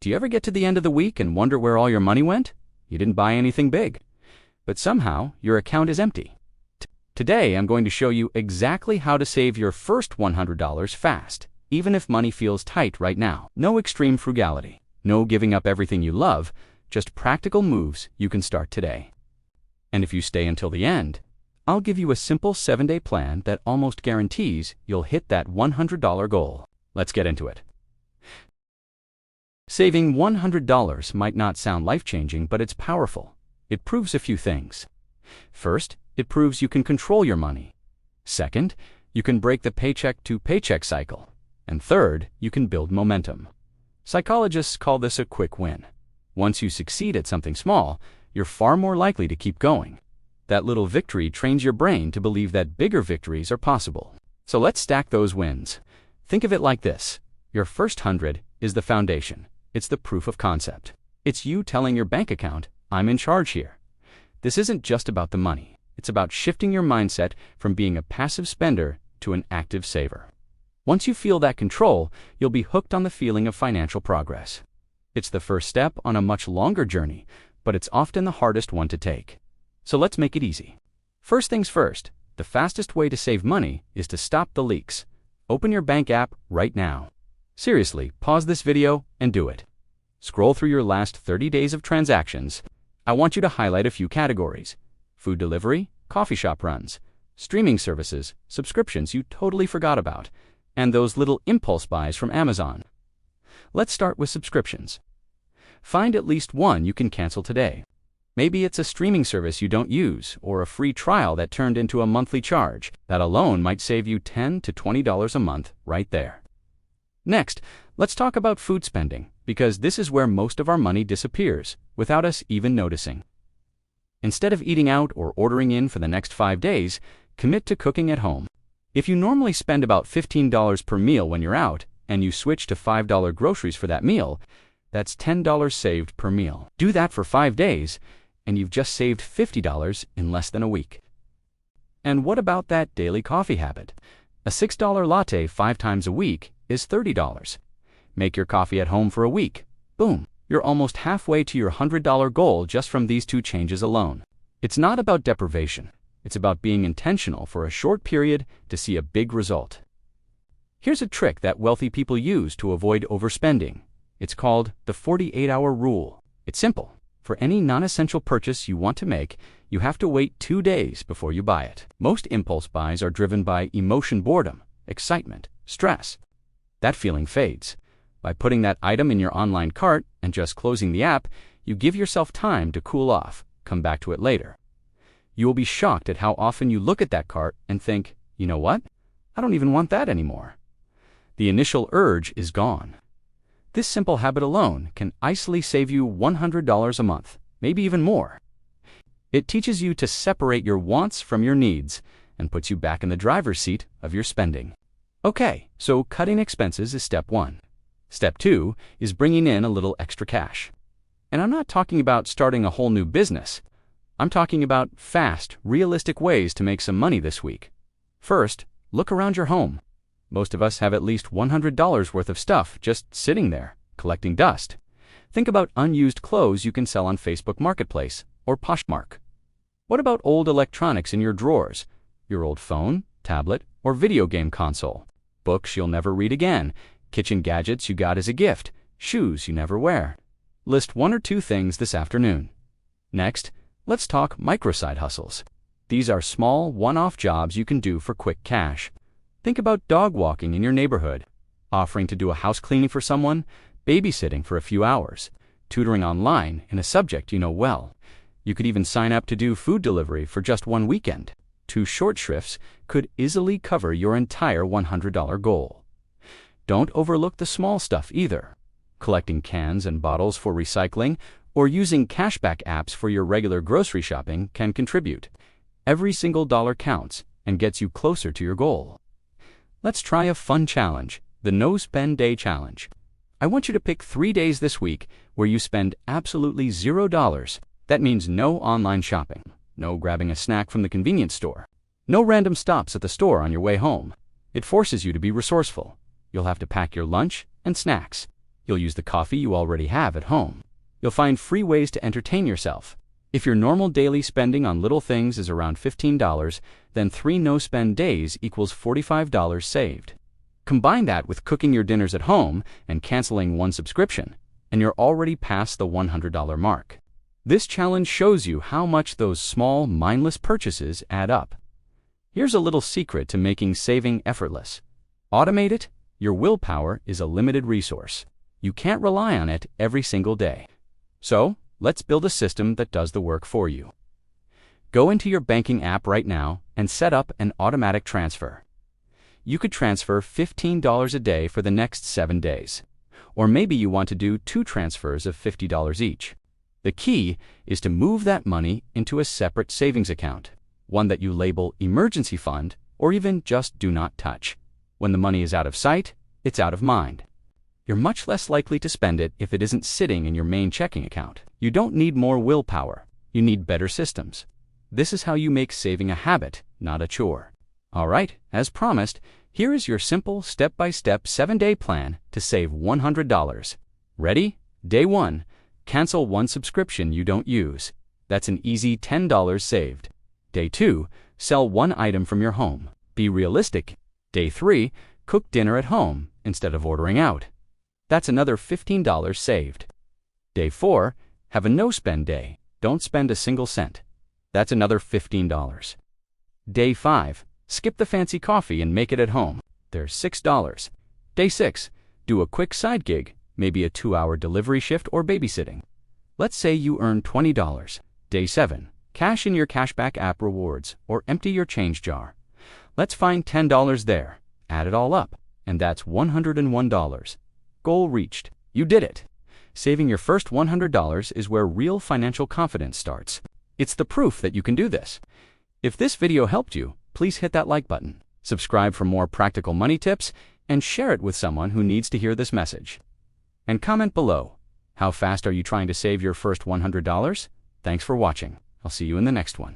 Do you ever get to the end of the week and wonder where all your money went? You didn't buy anything big, but somehow your account is empty. Today, I'm going to show you exactly how to save your first $100 fast, even if money feels tight right now. No extreme frugality, no giving up everything you love, just practical moves you can start today. And if you stay until the end, I'll give you a simple 7-day plan that almost guarantees you'll hit that $100 goal. Let's get into it. Saving $100 might not sound life-changing, but it's powerful. It proves a few things. First, it proves you can control your money. Second, you can break the paycheck to paycheck cycle. And third, you can build momentum. Psychologists call this a quick win. Once you succeed at something small, you're far more likely to keep going. That little victory trains your brain to believe that bigger victories are possible. So let's stack those wins. Think of it like this. Your first 100 is the foundation. It's the proof of concept. It's you telling your bank account, I'm in charge here. This isn't just about the money. It's about shifting your mindset from being a passive spender to an active saver. Once you feel that control, you'll be hooked on the feeling of financial progress. It's the first step on a much longer journey, but it's often the hardest one to take. So let's make it easy. First things first, the fastest way to save money is to stop the leaks. Open your bank app right now. Seriously, pause this video and do it. Scroll through your last 30 days of transactions. I want you to highlight a few categories: food delivery, coffee shop runs, streaming services, subscriptions you totally forgot about, and those little impulse buys from Amazon. Let's start with subscriptions. Find at least one you can cancel today. Maybe it's a streaming service you don't use, or a free trial that turned into a monthly charge. That alone might save you $10 to $20 a month right there. Next, let's talk about food spending, because this is where most of our money disappears, without us even noticing. Instead of eating out or ordering in for the next 5 days, commit to cooking at home. If you normally spend about $15 per meal when you're out, and you switch to $5 groceries for that meal, that's $10 saved per meal. Do that for 5 days, and you've just saved $50 in less than a week. And what about that daily coffee habit? A $6 latte 5 times a week is $30. Make your coffee at home for a week. Boom! You're almost halfway to your $100 goal just from these 2 changes alone. It's not about deprivation. It's about being intentional for a short period to see a big result. Here's a trick that wealthy people use to avoid overspending. It's called the 48-hour rule. It's simple. For any non-essential purchase you want to make, you have to wait 2 days before you buy it. Most impulse buys are driven by emotion, boredom, excitement, stress. That feeling fades. By putting that item in your online cart and just closing the app, you give yourself time to cool off, come back to it later. You will be shocked at how often you look at that cart and think, you know what? I don't even want that anymore. The initial urge is gone. This simple habit alone can easily save you $100 a month, maybe even more. It teaches you to separate your wants from your needs and puts you back in the driver's seat of your spending. Okay, so cutting expenses is step 1. Step 2 is bringing in a little extra cash. And I'm not talking about starting a whole new business. I'm talking about fast, realistic ways to make some money this week. First, look around your home. Most of us have at least $100 worth of stuff just sitting there, collecting dust. Think about unused clothes you can sell on Facebook Marketplace or Poshmark. What about old electronics in your drawers? Your old phone, tablet, or video game console? Books you'll never read again, kitchen gadgets you got as a gift, shoes you never wear. List 1 or 2 things this afternoon. Next, let's talk micro-side hustles. These are small, one-off jobs you can do for quick cash. Think about dog walking in your neighborhood, offering to do a house cleaning for someone, babysitting for a few hours, tutoring online in a subject you know well. You could even sign up to do food delivery for just 1 weekend. 2 short shifts could easily cover your entire $100 goal. Don't overlook the small stuff either. Collecting cans and bottles for recycling or using cashback apps for your regular grocery shopping can contribute. Every single dollar counts and gets you closer to your goal. Let's try a fun challenge, the No Spend Day Challenge. I want you to pick 3 days this week where you spend absolutely $0. That means no online shopping, no grabbing a snack from the convenience store, no random stops at the store on your way home. It forces you to be resourceful. You'll have to pack your lunch and snacks. You'll use the coffee you already have at home. You'll find free ways to entertain yourself. If your normal daily spending on little things is around $15, then 3 no-spend days equals $45 saved. Combine that with cooking your dinners at home and canceling one subscription, and you're already past the $100 mark. This challenge shows you how much those small, mindless purchases add up. Here's a little secret to making saving effortless. Automate it. Your willpower is a limited resource. You can't rely on it every single day. So, let's build a system that does the work for you. Go into your banking app right now and set up an automatic transfer. You could transfer $15 a day for the next 7 days. Or maybe you want to do 2 transfers of $50 each. The key is to move that money into a separate savings account, one that you label emergency fund or even just do not touch. When the money is out of sight, it's out of mind. You're much less likely to spend it if it isn't sitting in your main checking account. You don't need more willpower. You need better systems. This is how you make saving a habit, not a chore. All right, as promised, here is your simple step-by-step 7-day plan to save $100. Ready? Day 1. Cancel one subscription you don't use. That's an easy $10 saved. Day 2. Sell one item from your home. Be realistic. Day 3. Cook dinner at home instead of ordering out. That's another $15 saved. Day 4. Have a no-spend day. Don't spend a single cent. That's another $15. Day 5. Skip the fancy coffee and make it at home. There's $6. Day 6. Do a quick side gig, maybe a 2-hour delivery shift or babysitting. Let's say you earn $20. Day 7. Cash in your cashback app rewards or empty your change jar. Let's find $10 there. Add it all up, and that's $101. Goal reached. You did it. Saving your first $100 is where real financial confidence starts. It's the proof that you can do this. If this video helped you, please hit that like button, subscribe for more practical money tips, and share it with someone who needs to hear this message. And comment below, how fast are you trying to save your first $100? Thanks for watching. I'll see you in the next one.